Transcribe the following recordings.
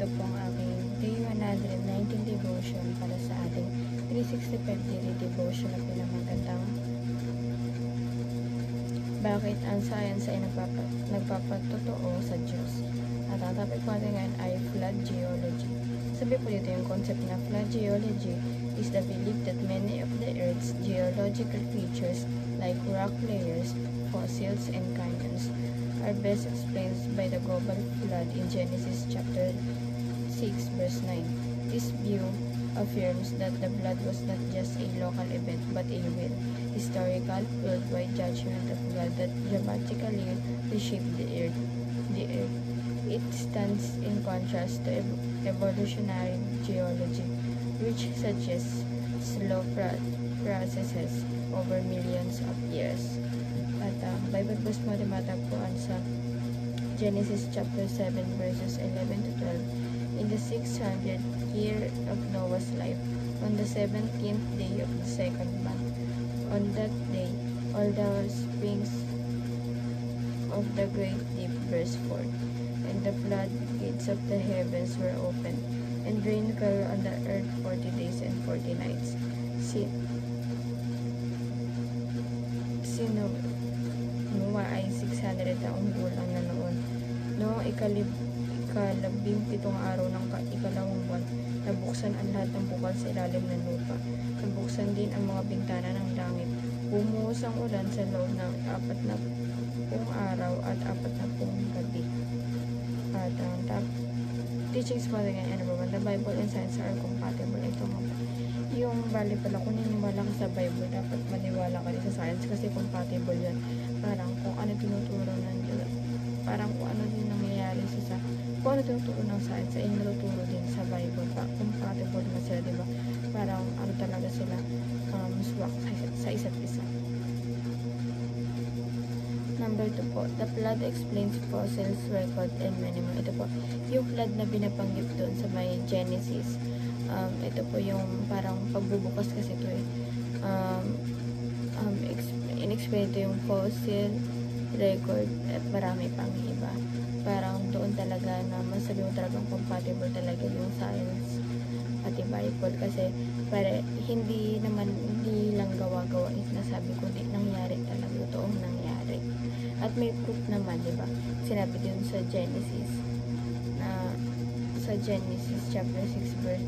ito po ang aking Day 119 devotion para sa ating 365 daily devotion na pinamagandang bakit ang science ay nagpapatotoo sa Diyos. At ang topic po natin ngayon ay flood geology. Sabi po dito yung concept na flood geology is the belief that many of the Earth's geological features like rock layers, fossils, and canyons are best explained by the global flood in Genesis chapter 6 verse 9. This view affirms that the flood was not just a local event but a real, historical, worldwide judgment of God that dramatically reshaped the earth. It stands in contrast to evolutionary geology, which suggests slow processes over millions of years. At Bible verse mo matagpuan sa Genesis chapter 7 verses 11 to 12. In the 600th year of Noah's life, on the 17th day of the second month, on that day, all the springs of the great deep burst forth, and the floodgates of the heavens were opened, and rain fell on the earth 40 days and 40 nights. Si Noah ay 600 taong gulang na noon. Noong ikalabing-7 araw ng ikalawang buwan, nabuksan ang lahat ng bukal sa ilalim ng lupa. Nabuksan din ang mga bintana ng langit. Bumuhos ang ulan sa loob ng 40 araw at 40 gabi. At ang top teachings mo rin ngayon, the Bible and science are compatible. Ito nga po. Yung bali pala, kung niniwala ka sa Bible, dapat maniwala ka rin sa science kasi compatible yan. Parang kung ano tinuturo ng Diyos, parang kung ano din nangyayari kung ano tinuturo ng science ay natuturo din sa Bible. Compatible na sila, diba? Parang ano talaga sila, swak sa isa't isa. Number 2 po, the flood explains fossils, record, and many more. Ito po, yung flood na binabanggit doon sa may Genesis. Ito po yung parang pagbubukas kasi ito eh. In-explain ito yung fossil, record, at marami pang iba. Parang doon talaga na masabi mo talagang compatible talaga yung science at yung Bible kasi para hindi lang gawa-gawa yung sinasabi kundi nangyari talaga, totoong nangyari. At may proof naman, di ba? Sinabi din sa Genesis chapter 6 verse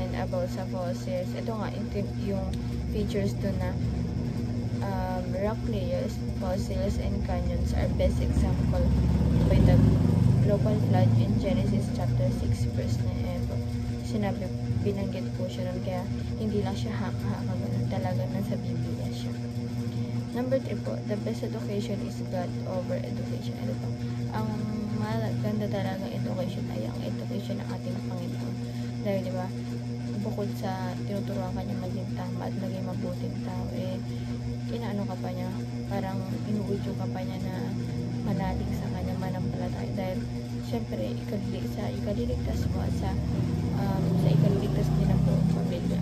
9 about sa fossils. Ito nga yung features doon na rock layers, fossils, and canyons are best example by the global flood in Genesis chapter 6 verse 9. Sinabi, binanggit po siya nun, kaya hindi lang siya haka-haka, talaga nasa Biblia siya. Number 3 po, the best education is God over education. Ano po? Ang maganda talaga education ay ang education ng ating Panginoon. Dahil diba, bukod sa tinuturuan kanya maging tama at maging mabuting tao, inaano ka pa niya, parang inuudyo ka pa niya na manalig sa kanya, manampalataya. Dahil syempre, ikaliligtas mo at sa ikaliligtas din ang buong pamilya.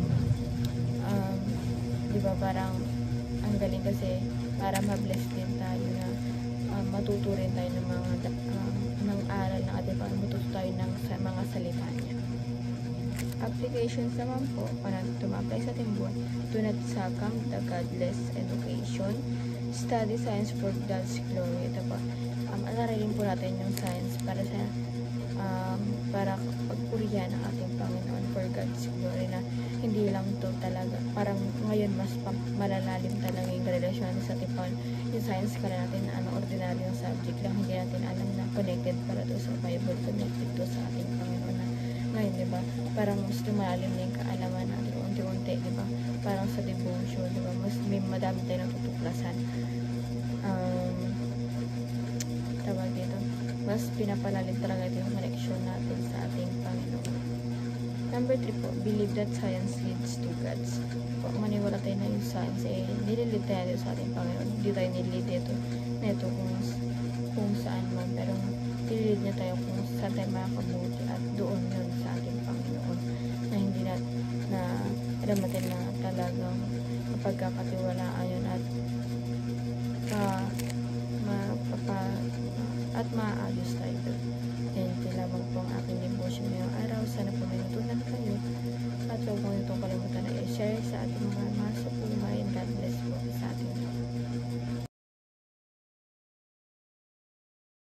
Diba, parang ang galing kasi para ma-bless din tayo na matuto rin tayo ng ng aral ng ating Panginoon, matuto tayo ng mga salita niya. Applications naman po, para tumapay sa ating buwan, do not succumb the godless education, study science for God's glory. Ito po, alarayin po natin yung science para sa para pagpurihan ng ating Panginoon for God's glory, na hindi lang to talaga, parang ngayon mas malalalim talaga yung relasyon sa ating Panginoon. Yung science kala natin na ordinaryong subject lang, hindi natin alam na connected para to sa Bible, connected to sa ating Panginoon. Ngayon, diba, parang mas lumalalim na yung kaalaman natin unti-unti, diba, parang sa devotion, diba, mas may madami tayo natutuklasan. Tawag dito, mas pinapalalim talaga ito yung connection natin sa ating Panginoon. Number 3 po, believe that science leads to God's. Kung maniwala tayo na yung science, nililid tayo sa ating Panginoon. Hindi tayo nililid neto kung saan man, pero nililid niya tayo kung saan tayo makakabuti, at doon yun sa ating Panginoon, na hindi na alam natin na talagang mapagkakatiwalaan yun at at maaayos tayo doon. And ito lamang po ang aking devotion ngayong araw. Sana po may natutunan kayo at huwag mo itong kalimutan na i-share sa ating mga